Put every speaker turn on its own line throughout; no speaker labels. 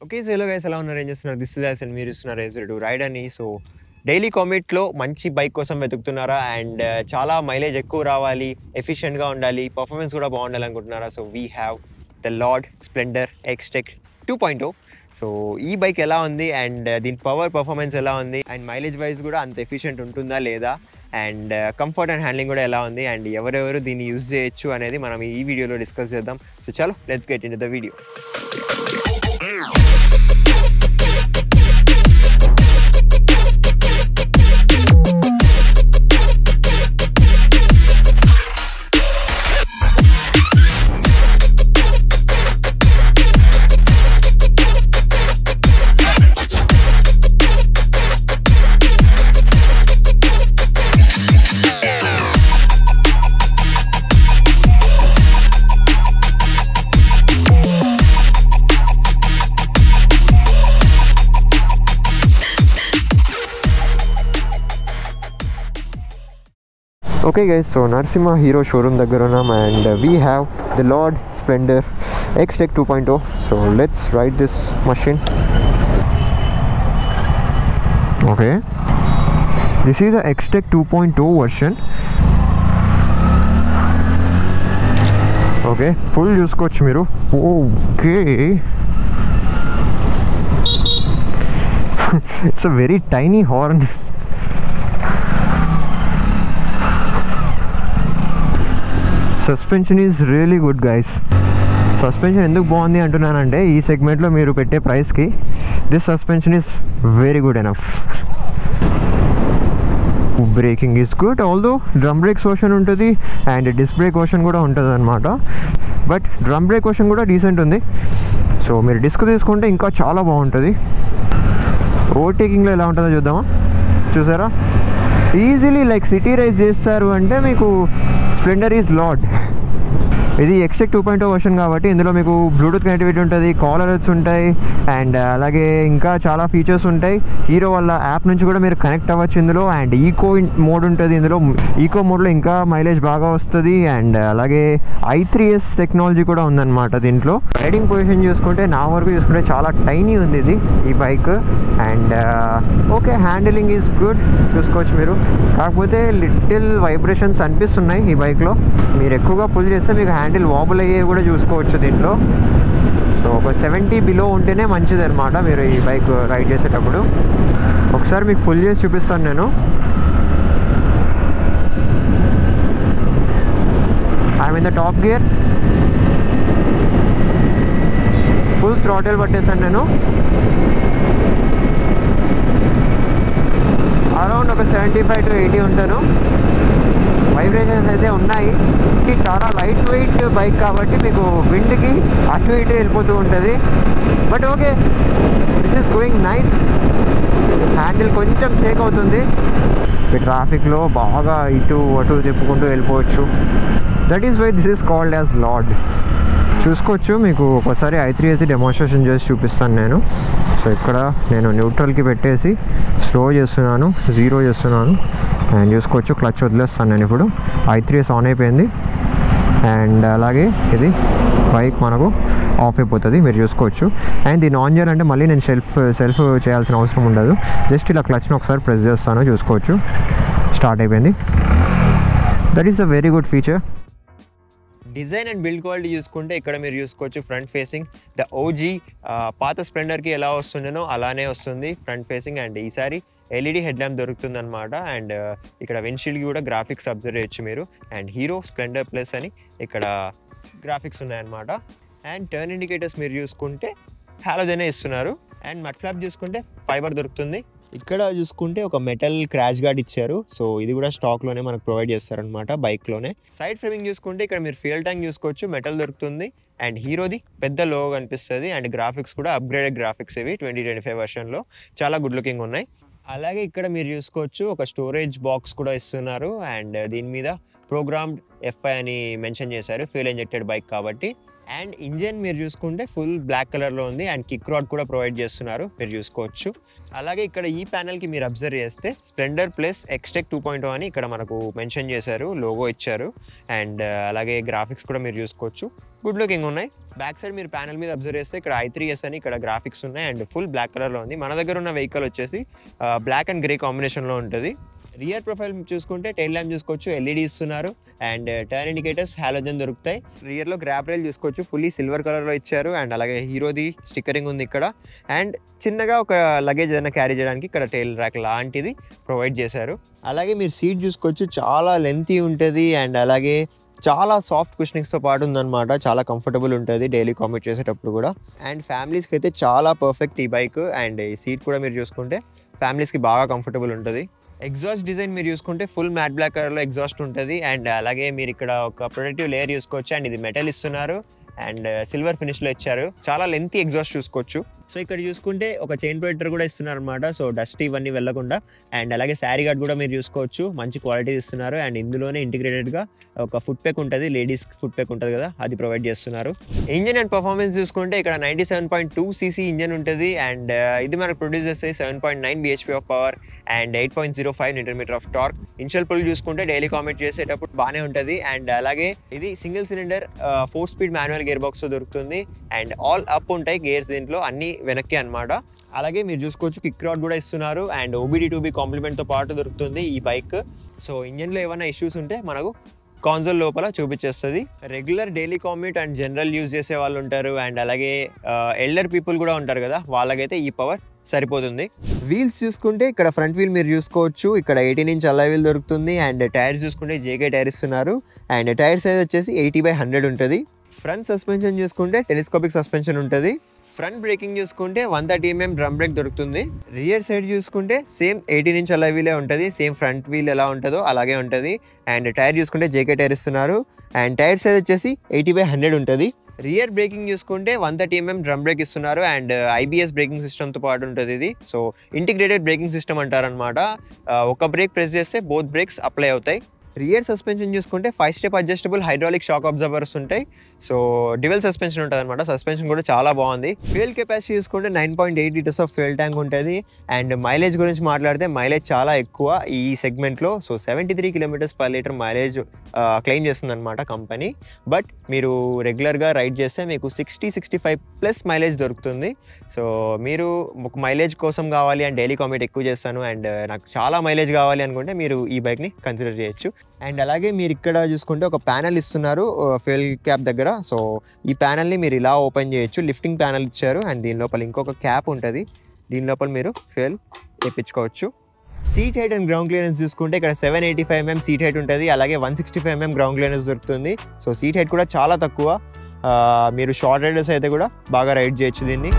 Okay. So hello guys, ఎలా ఉన్నారు? ఏం చేస్తున్నారు? దిస్ ఇస్ యాసన్, మీరు ఇస్తున్నారు టు రైడ్ అని. సో డైలీ కామ్యూట్‌లో మంచి బైక్ కోసం వెతుకుతున్నారా? అండ్ చాలా మైలేజ్ ఎక్కువ రావాలి, ఎఫిషియెంట్‌గా ఉండాలి, పర్ఫార్మెన్స్ కూడా బాగుండాలనుకుంటున్నారా? So we have the lord Splendor Xtec 2.0. So ఈ బైక్ ఎలా ఉంది అండ్ దీని పర్ఫార్మెన్స్ ఎలా ఉంది అండ్ మైలేజ్ వైజ్ కూడా అంత ఎఫిషియెంట్ ఉంటుందా లేదా, అండ్ కంఫర్ట్ అండ్ హ్యాండ్లింగ్ కూడా ఎలా ఉంది, అండ్ ఎవరెవరు దీన్ని యూజ్ చేయొచ్చు అనేది మనం ఈ వీడియోలో డిస్కస్ చేద్దాం. సో చలో, let's get in to the video. Okay guys, so Narasimha Hero showroom దగ్గర ఉన్నాం and we have the Lord Splendor X-Tech 2.0. So let's ride this machine. Okay, this is the X-Tech 2.0 version. Okay, full చూసుకోవచ్చు మీరు. Okay. It's a very tiny horn. Suspension is really good guys. Suspension ఎందుకు బాగుంది అంటున్నానంటే, ఈ సెగ్మెంట్లో మీరు పెట్టే ప్రైస్కి this suspension is very good enough. Breaking is good, although drum breaks version ఉంటుంది అండ్ డిస్క్ బ్రేక్ వర్షన్ కూడా ఉంటుంది అనమాట. బట్ డ్రమ్ బ్రేక్ వర్షన్ కూడా డీసెంట్ ఉంది. సో మీరు డిస్క్ తీసుకుంటే ఇంకా చాలా బాగుంటుంది. ఓవర్టేకింగ్లో ఎలా ఉంటుందో చూద్దామా. చూసారా, ఈజీలీ లైక్ సిటీ రైజ్ చేస్తారు అంటే మీకు స్ప్లెండర్ ఈజ్ లార్డ్. ఇది X-Tech 2.0 వర్షన్ కాబట్టి ఇందులో మీకు బ్లూటూత్ కనెక్టివిటీ ఉంటుంది, కాల్ అలర్ట్స్ ఉంటాయి అండ్ అలాగే ఇంకా చాలా ఫీచర్స్ ఉంటాయి. హీరో వాళ్ళ యాప్ నుంచి కూడా మీరు కనెక్ట్ అవ్వచ్చు ఇందులో. అండ్ ఈకో మోడ్ ఉంటుంది ఇందులో. ఈకో మోడ్లో ఇంకా మైలేజ్ బాగా వస్తుంది. అండ్ అలాగే i3s టెక్నాలజీ కూడా ఉందన్నమాట దీంట్లో. రైడింగ్ పొజిషన్ చూసుకుంటే, నా వరకు చూసుకుంటే చాలా టైనీ ఉంది ఇది ఈ bike. And okay, handling is good, చూసుకోవచ్చు మీరు. కాకపోతే లిటిల్ వైబ్రేషన్స్ అనిపిస్తున్నాయి ఈ బైక్లో. మీరు ఎక్కువగా పుల్ చేస్తే మీకు హ్యాండిల్ వాబుల్ అయ్యే కూడా చూసుకోవచ్చు దీంట్లో. సో ఒక 70 బిలో ఉంటేనే మంచిది అనమాట మీరు ఈ బైక్ రైడ్ చేసేటప్పుడు. ఒకసారి మీకు పుల్ చేసి చూపిస్తాను నేను. I'm in the top gear, full throttle పట్టేసాను నేను. అరౌండ్ ఒక 75 to 80 ఉంటాను. వైబ్రేషన్స్ అయితే ఉన్నాయి. ఇది చాలా లైట్ వెయిట్ బైక్ కాబట్టి మీకు విండ్కి అటు ఇటు వెళ్ళిపోతూ ఉంటుంది. But okay, this is going nice. Handle కొంచెం షేక్ అవుతుంది. ఈ ట్రాఫిక్లో బాగా ఇటు అటు తిప్పుకుంటూ వెళ్ళిపోవచ్చు. That is why this is called as lord. చూసుకోవచ్చు, మీకు ఒకసారి i3s డెమోన్స్ట్రేషన్ చేసి చూపిస్తాను నేను. సో ఇక్కడ నేను న్యూట్రల్కి పెట్టేసి స్లో చేస్తున్నాను, 0 చేస్తున్నాను అండ్ చూసుకోవచ్చు క్లచ్ వదిలేస్తాను నేను. ఇప్పుడు i3s ఆన్ అయిపోయింది అండ్ అలాగే ఇది బైక్ మనకు ఆఫ్ అయిపోతుంది, మీరు చూసుకోవచ్చు. అండ్ దీన్ని ఆన్ చేయాలంటే మళ్ళీ నేను సెల్ఫ్ చేయాల్సిన అవసరం ఉండదు. జస్ట్ ఇలా క్లచ్ని ఒకసారి ప్రెస్ చేస్తాను, చూసుకోవచ్చు స్టార్ట్ అయిపోయింది. That is a very good feature. Design and build quality చూసుకుంటే ఇక్కడ మీరు చూసుకోవచ్చు ఫ్రంట్ ఫేసింగ్ ద ఓజీ పాత స్ప్లెండర్కి ఎలా వస్తుండేనో అలానే వస్తుంది ఫ్రంట్ ఫేసింగ్. అండ్ ఈసారి ఎల్ఈడి హెడ్ ల్యాంప్ దొరుకుతుంది అనమాట. అండ్ ఇక్కడ విండ్షీల్డ్కి కూడా గ్రాఫిక్స్ అబ్జర్వ్ చేయొచ్చు మీరు. అండ్ హీరో స్ప్లెండర్ ప్లస్ అని ఇక్కడ గ్రాఫిక్స్ ఉన్నాయన్నమాట. అండ్ టర్న్ ఇండికేటర్స్ మీరు చూసుకుంటే హాలోజనే ఇస్తున్నారు. అండ్ మడ్ ఫ్లాప్ చూసుకుంటే ఫైబర్ దొరుకుతుంది. ఇక్కడ చూసుకుంటే ఒక మెటల్ క్రాష్ గార్డ్ ఇచ్చారు. సో ఇది కూడా స్టాక్లోనే మనకు ప్రొవైడ్ చేస్తారనమాట బైక్లోనే. సైడ్ ఫ్రేమింగ్ చూసుకుంటే ఇక్కడ మీరు ఫ్యూయల్ ట్యాంక్ చూసుకోవచ్చు, మెటల్ దొరుకుతుంది. అండ్ హీరోది పెద్ద లోగో కనిపిస్తుంది. అండ్ గ్రాఫిక్స్ కూడా అప్గ్రేడెడ్ గ్రాఫిక్స్ ఇవి 2025 వర్షన్లో చాలా గుడ్ లుకింగ్ ఉన్నాయి. అలాగే ఇక్కడ మీరు చూసుకోవచ్చు ఒక స్టోరేజ్ బాక్స్ కూడా ఇస్తున్నారు. అండ్ దీని మీద
ప్రోగ్రామ్డ్ FI అని మెన్షన్ చేశారు, ఫ్యూయల్ ఇంజెక్టెడ్ బైక్ కాబట్టి. అండ్ ఇంజన్ మీరు చూసుకుంటే ఫుల్ బ్లాక్ కలర్లో ఉంది అండ్ కిక్ రాడ్ కూడా ప్రొవైడ్ చేస్తున్నారు, మీరు చూసుకోవచ్చు. అలాగే ఇక్కడ ఈ ప్యానెల్కి మీరు అబ్జర్వ్ చేస్తే స్ప్లెండర్ ప్లస్ ఎక్స్టెక్ 2.0 అని ఇక్కడ మనకు మెన్షన్ చేశారు, లోగో ఇచ్చారు. అండ్ అలాగే గ్రాఫిక్స్ కూడా మీరు చూసుకోవచ్చు, గుడ్ లుకింగ్ ఉన్నాయి. బ్యాక్ సైడ్ మీరు ప్యానెల్ మీద అబ్జర్వ్ చేస్తే ఇక్కడ i3s అని ఇక్కడ గ్రాఫిక్స్ ఉన్నాయి అండ్ ఫుల్ బ్లాక్ కలర్లో ఉంది. మన దగ్గర ఉన్న వెహికల్ వచ్చేసి బ్లాక్ అండ్ గ్రే కాంబినేషన్లో ఉంటుంది. రియర్ ప్రొఫైల్ చూసుకుంటే టైల్ ల్యాంప్ చూసుకోవచ్చు, LED ఇస్తున్నారు అండ్ టైర్ ఇండికేటర్స్ హాలోజన్ దొరుకుతాయి. రియర్లో గ్రాబ్ రైల్ చూసుకోవచ్చు, ఫుల్లీ సిల్వర్ కలర్లో ఇచ్చారు అండ్ అలాగే హీరోది స్టిక్కరింగ్ ఉంది ఇక్కడ. అండ్ చిన్నగా ఒక లగేజ్ ఏదైనా క్యారీ చేయడానికి ఇక్కడ టైల్ ర్యాక్ లాంటిది ప్రొవైడ్ చేశారు. అలాగే మీరు సీట్ చూసుకోవచ్చు, చాలా లెంతీ ఉంటుంది అండ్ అలాగే చాలా సాఫ్ట్ కుషనింగ్స్తో పాటు ఉందన్నమాట, చాలా కంఫర్టబుల్ ఉంటుంది డైలీ కామ్యూట్ చేసేటప్పుడు కూడా. అండ్ ఫ్యామిలీస్కి అయితే చాలా పర్ఫెక్ట్ ఈ బైక్. అండ్ ఈ సీట్ కూడా మీరు చూసుకుంటే ఫ్యామిలీస్కి బాగా కంఫర్టబుల్ ఉంటుంది. ఎగ్జాస్ట్ డిజైన్ మీరు చూసుకుంటే ఫుల్ మ్యాట్ బ్లాక్ కలర్లో ఎగ్జాస్ట్ ఉంటుంది అండ్ అలాగే మీరు ఇక్కడ ఒక ప్రొటెక్టివ్ లేయర్ చూసుకోవచ్చు. అండ్ ఇది మెటల్ ఇస్తున్నారు అండ్ సిల్వర్ ఫినిష్లో ఇచ్చారు, చాలా లెంతీ ఎగ్జాస్ట్ చూసుకోవచ్చు. సో ఇక్కడ చూసుకుంటే ఒక చైన్ ప్రొటెక్టర్ కూడా ఇస్తున్నారు అనమాట, సో డస్ట్ ఇవన్నీ వెళ్ళకుండా. అండ్ అలాగే శారీ గార్డ్ కూడా మీరు చూసుకోవచ్చు, మంచి క్వాలిటీ ఇస్తున్నారు. అండ్ ఇందులోనే ఇంటిగ్రేటెడ్గా ఒక ఫుట్ ప్యాక్ ఉంటుంది, లేడీస్ ఫుట్ ప్యాక్ ఉంటుంది కదా, అది ప్రొవైడ్ చేస్తున్నారు. ఇంజన్ అండ్ పర్ఫార్మెన్స్ చూసుకుంటే ఇక్కడ 97.2 cc ఇంజన్ ఉంటుంది అండ్ ఇది మనకు ప్రొడ్యూస్ చేస్తే 7.9 bhp of power and 8.05 Nm of torque. Initial pull చూసుకుంటే డైలీ కామెంట్ చేసేటప్పుడు బాగానే ఉంటుంది. అండ్ అలాగే ఇది single cylinder 4 speed manual gear box దొరుకుతుంది అండ్ ఆల్ అప్ ఉంటాయి గేర్స్ దీంట్లో, అన్ని వెనక్కి అనమాట. అలాగే మీరు చూసుకోవచ్చు కిక్ రాడ్ కూడా ఇస్తున్నారు అండ్ OBD2B కాంప్లిమెంట్తో పాటు దొరుకుతుంది ఈ బైక్. సో ఇంజన్లో ఏమైనా ఇష్యూస్ ఉంటే మనకు కాన్సోల్ లోపల చూపించేస్తుంది. Regular daily commute and general use చేసే వాళ్ళు ఉంటారు అండ్ అలాగే ఎల్డర్ పీపుల్ కూడా ఉంటారు కదా, వాళ్ళకైతే ఈ పవర్ సరిపోతుంది. వీల్స్ చూసుకుంటే ఇక్కడ ఫ్రంట్ వీల్ మీరు చూసుకోవచ్చు, ఇక్కడ 18 ఇంచ్ అలా వీల్ దొరుకుతుంది. అండ్ టైర్స్ చూసుకుంటే JK టైర్ ఇస్తున్నారు అండ్ టైర్ సైజ్ వచ్చేసి 80/100 ఉంటుంది. ఫ్రంట్ సస్పెన్షన్ చూసుకుంటే టెలిస్కోపిక్ సస్పెన్షన్ ఉంటుంది. ఫ్రంట్ బ్రేకింగ్ చూసుకుంటే 130 mm డ్రమ్ బ్రేక్ దొరుకుతుంది. రియర్ సైడ్ చూసుకుంటే సేమ్ 18 ఇంచ్ అలా వీలే ఉంటుంది, సేమ్ ఫ్రంట్ వీల్ ఎలా ఉంటుందో అలాగే ఉంటుంది. అండ్ టైర్ చూసుకుంటే JK టైర్ ఇస్తున్నారు అండ్ టైర్ సైజ్ వచ్చేసి 80/100 ఉంటుంది. రియర్ బ్రేకింగ్ చూసుకుంటే 130 mm డ్రమ్ బ్రేక్ ఇస్తున్నారు అండ్ IBS బ్రేకింగ్ సిస్టమ్తో పాటు ఉంటుంది ఇది. సో ఇంటిగ్రేటెడ్ బ్రేకింగ్ సిస్టమ్ అంటారనమాట, ఒక బ్రేక్ ప్రెస్ చేస్తే బోత్ బ్రేక్స్ అప్లై అవుతాయి. రియర్ సస్పెన్షన్ చూసుకుంటే 5 step adjustable hydraulic shock absorbers ఉంటాయి. సో డ్యువల్ సస్పెన్షన్ ఉంటుంది అనమాట, సస్పెన్షన్ కూడా చాలా బాగుంది. ఫ్యూయల్ కెపాసిటీ చూసుకుంటే 9.8 లీటర్స్ ఆఫ్ ఫ్యూయల్ ట్యాంక్ ఉంటుంది. అండ్ మైలేజ్ గురించి మాట్లాడితే మైలేజ్ చాలా ఎక్కువ ఈ సెగ్మెంట్లో. సో 73 km/లీటర్ మైలేజ్ క్లెయిమ్ చేస్తుంది అనమాట కంపెనీ. బట్ మీరు రెగ్యులర్గా రైడ్ చేస్తే మీకు 60-65+ మైలేజ్ దొరుకుతుంది. సో మీరు ఒక మైలేజ్ కోసం కావాలి అండ్ డైలీ కామ్యూట్ ఎక్కువ చేస్తాను అండ్ నాకు చాలా మైలేజ్ కావాలి అనుకుంటే మీరు ఈ బైక్ని కన్సిడర్ చేయొచ్చు. అండ్ అలాగే మీరు ఇక్కడ చూసుకుంటే ఒక ప్యానెల్ ఇస్తున్నారు ఫ్యూయల్ క్యాప్ దగ్గర. సో ఈ ప్యానెల్ని మీరు ఇలా ఓపెన్ చేయొచ్చు, లిఫ్టింగ్ ప్యానెల్ ఇచ్చారు అండ్ దీని లోపల ఇంకొక క్యాప్ ఉంటుంది, దీని లోపల మీరు ఫ్యూయల్ వేయించుకోవచ్చు. Seat height and ground clearance చూసుకుంటే ఇక్కడ 785 mm సీట్ హైట్ ఉంటుంది, అలాగే 165 mm గ్రౌండ్ క్లియరెన్స్ దొరుకుతుంది. సో సీట్ హైట్ కూడా చాలా తక్కువ, మీరు షార్ట్ రైడర్స్ అయితే కూడా బాగా రైడ్ చేయొచ్చు దీన్ని.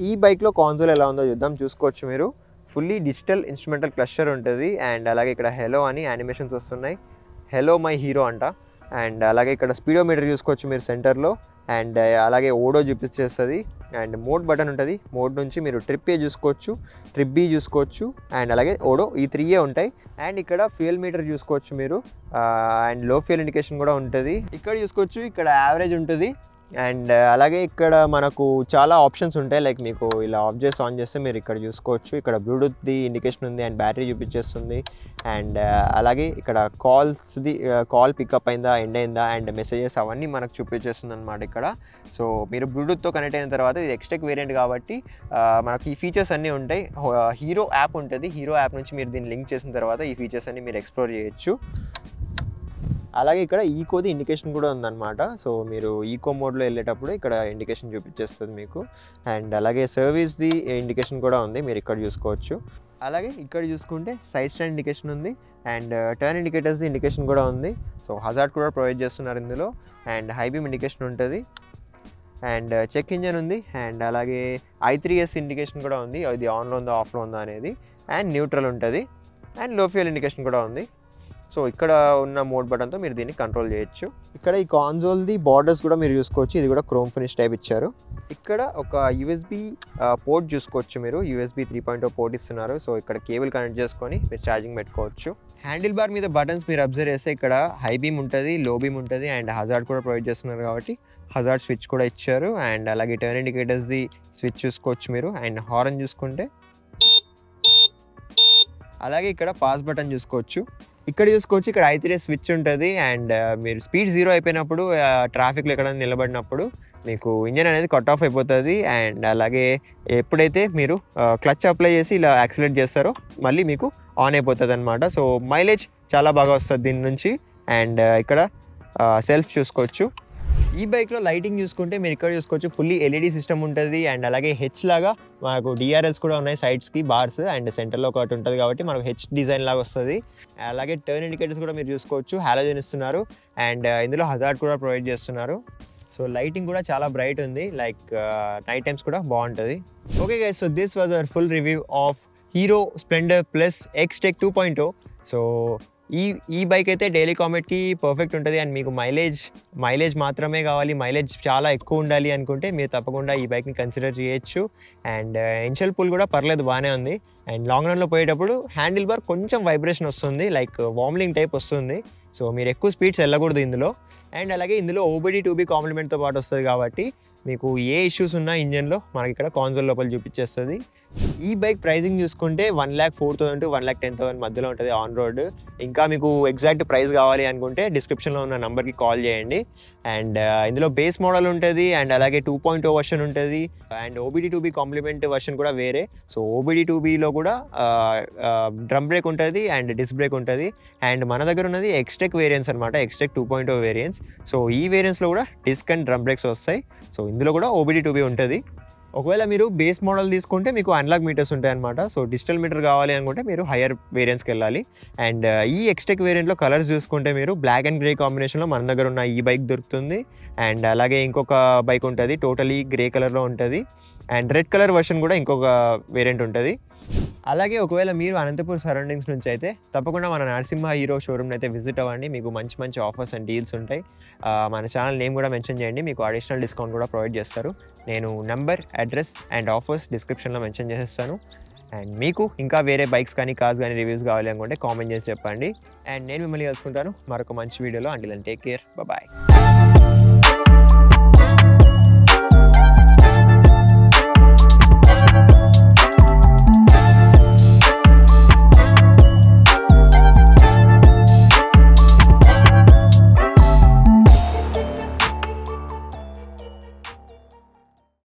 ఈ బైక్లో కాన్సోల్ ఎలా ఉందో చూద్దాం. చూసుకోవచ్చు మీరు, ఫుల్లీ డిజిటల్ ఇన్స్ట్రుమెంటల్ క్లస్టర్ ఉంటుంది అండ్ అలాగే ఇక్కడ హెలో అని యానిమేషన్స్ వస్తున్నాయి, హెలో మై హీరో అంట. అండ్ అలాగే ఇక్కడ స్పీడోమీటర్ చూసుకోవచ్చు మీరు సెంటర్లో అండ్ అలాగే ఓడో చూపించేస్తుంది అండ్ మోడ్ బటన్ ఉంటుంది, మోడ్ నుంచి మీరు ట్రిప్ ఏ చూసుకోవచ్చు, ట్రిప్ బి చూసుకోవచ్చు అండ్ అలాగే ఓడో, ఈ 3 ఉంటాయి. అండ్ ఇక్కడ ఫ్యూయల్ మీటర్ చూసుకోవచ్చు మీరు అండ్ లో ఫ్యూయల్ ఇండికేషన్ కూడా ఉంటుంది. ఇక్కడ చూసుకోవచ్చు, ఇక్కడ యావరేజ్ ఉంటుంది అండ్ అలాగే ఇక్కడ మనకు చాలా ఆప్షన్స్ ఉంటాయి, లైక్ మీకు ఇలా ఆఫ్ చేసి ఆన్ చేస్తే మీరు ఇక్కడ చూసుకోవచ్చు, ఇక్కడ బ్లూటూత్ది ఇండికేషన్ ఉంది అండ్ బ్యాటరీ చూపించేస్తుంది. అండ్ అలాగే ఇక్కడ కాల్ పికప్ అయిందా, ఎండ్ అయిందా అండ్ మెసేజెస్ అవన్నీ మనకు చూపించేస్తుంది అనమాట ఇక్కడ. సో మీరు బ్లూటూత్తో కనెక్ట్ అయిన తర్వాత, ఇది ఎక్స్టెక్ వేరియంట్ కాబట్టి మనకి ఈ ఫీచర్స్ అన్నీ ఉంటాయి. హీరో యాప్ ఉంటుంది, హీరో యాప్ నుంచి మీరు దీన్ని లింక్ చేసిన తర్వాత ఈ ఫీచర్స్ అన్ని మీరు ఎక్స్ప్లోర్ చేయొచ్చు. అలాగే ఇక్కడ ఈకోది ఇండికేషన్ కూడా ఉందన్నమాట. సో మీరు ఈకో మోడ్లో వెళ్ళేటప్పుడు ఇక్కడ ఇండికేషన్ చూపించేస్తుంది మీకు. అండ్ అలాగే సర్వీస్ది ఇండికేషన్ కూడా ఉంది, మీరు ఇక్కడ చూసుకోవచ్చు. అలాగే ఇక్కడ చూసుకుంటే సైడ్ స్టాండ్ ఇండికేషన్ ఉంది అండ్ టర్న్ ఇండికేషన్ కూడా ఉంది. సో హజార్డ్ కూడా ప్రొవైడ్ చేస్తున్నారు ఇందులో అండ్ హై బీమ్ ఇండికేషన్ ఉంటుంది అండ్ చెక్ ఇంజన్ ఉంది అండ్ అలాగే I3S ఇండికేషన్ కూడా ఉంది, అది ఆన్లో ఉందా ఆఫ్లో ఉందా అనేది, అండ్ న్యూట్రల్ ఉంటుంది అండ్ లో ఫ్యూయల్ ఇండికేషన్ కూడా ఉంది. సో ఇక్కడ ఉన్న మోడ్ బటన్తో మీరు దీన్ని కంట్రోల్ చేయొచ్చు. ఇక్కడ ఈ కాన్సోల్ది బార్డర్స్ కూడా మీరు చూసుకోవచ్చు, ఇది కూడా క్రోమ్ ఫినిష్ టైప్ ఇచ్చారు. ఇక్కడ ఒక USB పోర్ట్ చూసుకోవచ్చు, మీరు USB 3.0 పోర్ట్ ఇస్తున్నారు. సో ఇక్కడ కేబుల్ కనెక్ట్ చేసుకొని మీరు ఛార్జింగ్ పెట్టుకోవచ్చు. హ్యాండిల్ బార్ మీద బటన్స్ మీరు అబ్జర్వ్ చేస్తే ఇక్కడ హై బీమ్ ఉంటుంది, లో బీమ్ ఉంటుంది అండ్ హజార్డ్ కూడా ప్రొవైడ్ చేస్తున్నారు కాబట్టి హజార్డ్ స్విచ్ కూడా ఇచ్చారు. అండ్ అలాగే టర్న్ ఇండికేటర్స్ది స్విచ్ చూసుకోవచ్చు మీరు. అండ్ హార్న్ చూసుకుంటే అలాగే ఇక్కడ పాస్ బటన్ చూసుకోవచ్చు. ఇక్కడ చూసుకోవచ్చు, ఇక్కడ I3S స్విచ్ ఉంటుంది అండ్ మీరు స్పీడ్ 0 అయిపోయినప్పుడు ట్రాఫిక్లో ఎక్కడైనా నిలబడినప్పుడు మీకు ఇంజన్ అనేది కట్ ఆఫ్ అయిపోతుంది. అండ్ అలాగే ఎప్పుడైతే మీరు క్లచ్ అప్లై చేసి ఇలా యాక్సిలేట్ చేస్తారో మళ్ళీ మీకు ఆన్ అయిపోతుంది అనమాట. సో మైలేజ్ చాలా బాగా వస్తుంది దీని నుంచి. అండ్ ఇక్కడ సెల్ఫ్ చూసుకోవచ్చు. ఈ బైక్లో లైటింగ్ చూసుకుంటే మీరు ఇక్కడ చూసుకోవచ్చు, ఫుల్లీ LED సిస్టమ్ ఉంటుంది అండ్ అలాగే హెచ్ లాగా మాకు DRLs కూడా ఉన్నాయి సైడ్స్కి బార్స్ అండ్ సెంటర్లో ఒకటి ఉంటుంది కాబట్టి మనకు హెచ్ డిజైన్ లాగా వస్తుంది. అలాగే టర్న్ ఇండికేటర్స్ కూడా మీరు చూసుకోవచ్చు, హాలోజన్ ఇస్తున్నారు అండ్ ఇందులో హజార్డ్ కూడా ప్రొవైడ్ చేస్తున్నారు. సో లైటింగ్ కూడా చాలా బ్రైట్ ఉంది, లైక్ నైట్ టైమ్స్ కూడా బాగుంటుంది. Okay guys, so this was our full review of hero Splendor plus XTEC 2.0. So ఈ బైక్ అయితే డైలీ కామెట్కి పర్ఫెక్ట్ ఉంటుంది అండ్ మీకు మైలేజ్ మాత్రమే కావాలి, మైలేజ్ చాలా ఎక్కువ ఉండాలి అనుకుంటే మీరు తప్పకుండా ఈ బైక్ని కన్సిడర్ చేయొచ్చు. అండ్ ఇనిషియల్ పుల్ కూడా పర్లేదు, బాగానే ఉంది. అండ్ లాంగ్ రన్లో పోయేటప్పుడు హ్యాండిల్ బార్ కొంచెం వైబ్రేషన్ వస్తుంది, లైక్ వార్మ్లింగ్ టైప్ వస్తుంది. సో మీరు ఎక్కువ స్పీడ్స్ వెళ్ళకూడదు ఇందులో. అండ్ అలాగే ఇందులో OBD2B కాంప్లిమెంట్తో పాటు వస్తుంది కాబట్టి మీకు ఏ ఇష్యూస్ ఉన్నా ఇంజన్లో మనకి ఇక్కడ కాన్సోల్ లోపల చూపించేస్తుంది. ఈ బైక్ ప్రైజింగ్ చూసుకుంటే 1,04,000 to 1,10,000 మధ్యలో ఉంటుంది ఆన్ రోడ్. ఇంకా మీకు ఎగ్జాక్ట్ ప్రైస్ కావాలి అనుకుంటే డిస్క్రిప్షన్లో ఉన్న నెంబర్కి కాల్ చేయండి. అండ్ ఇందులో బేస్ మోడల్ ఉంటుంది అండ్ అలాగే 2.0 వర్షన్ ఉంటుంది అండ్ OBD2B కాంప్లిమెంట్ వర్షన్ కూడా వేరే. సో OBD2Bలో కూడా డ్రమ్ బ్రేక్ ఉంటుంది అండ్ డిస్క్ బ్రేక్ ఉంటుంది. అండ్ మన దగ్గర ఉన్నది XTEC వేరియంట్స్ అనమాట, XTEC 2.0 వేరియంట్స్. సో ఈ వేరియంట్స్లో కూడా డిస్క్ అండ్ డ్రమ్ బ్రేక్స్ వస్తాయి. సో ఇందులో కూడా OBD2B ఉంటుంది. ఒకవేళ మీరు బేస్ మోడల్ తీసుకుంటే మీకు అనలాగ్ మీటర్స్ ఉంటాయి అనమాట. సో డిజిటల్ మీటర్ కావాలి అనుకుంటే మీరు హయ్యర్ వేరియంట్స్కి వెళ్ళాలి. అండ్ ఈ XTEC వేరియంట్లో కలర్స్ చూసుకుంటే మీరు బ్లాక్ అండ్ గ్రే కాంబినేషన్లో మన దగ్గర ఉన్న ఈ బైక్ దొరుకుతుంది. అండ్ అలాగే ఇంకొక బైక్ ఉంటుంది టోటలీ గ్రే కలర్లో ఉంటుంది అండ్ రెడ్ కలర్ వర్షన్ కూడా ఇంకొక వేరియంట్ ఉంటుంది. అలాగే ఒకవేళ మీరు అనంతపూర్ సరౌండింగ్స్ నుంచి అయితే తప్పకుండా మన నరసింహ హీరో షోరూమ్ని అయితే విజిట్ అవ్వండి, మీకు మంచి ఆఫర్స్ అండ్ డీల్స్ ఉంటాయి. మన ఛానల్ నేమ్ కూడా మెన్షన్ చేయండి, మీకు అడిషనల్ డిస్కౌంట్ కూడా ప్రొవైడ్ చేస్తారు. నేను నెంబర్, అడ్రస్ అండ్ ఆఫర్స్ డిస్క్రిప్షన్లో మెన్షన్ చేసేస్తాను. అండ్ మీకు ఇంకా వేరే బైక్స్ కానీ కార్స్ కానీ రివ్యూస్ కావాలి అనుకుంటే కామెంట్ చేసి చెప్పండి. అండ్ నేను మిమ్మల్ని కలుసుకుంటాను మరొక మంచి వీడియోలో. Until then take care, bye.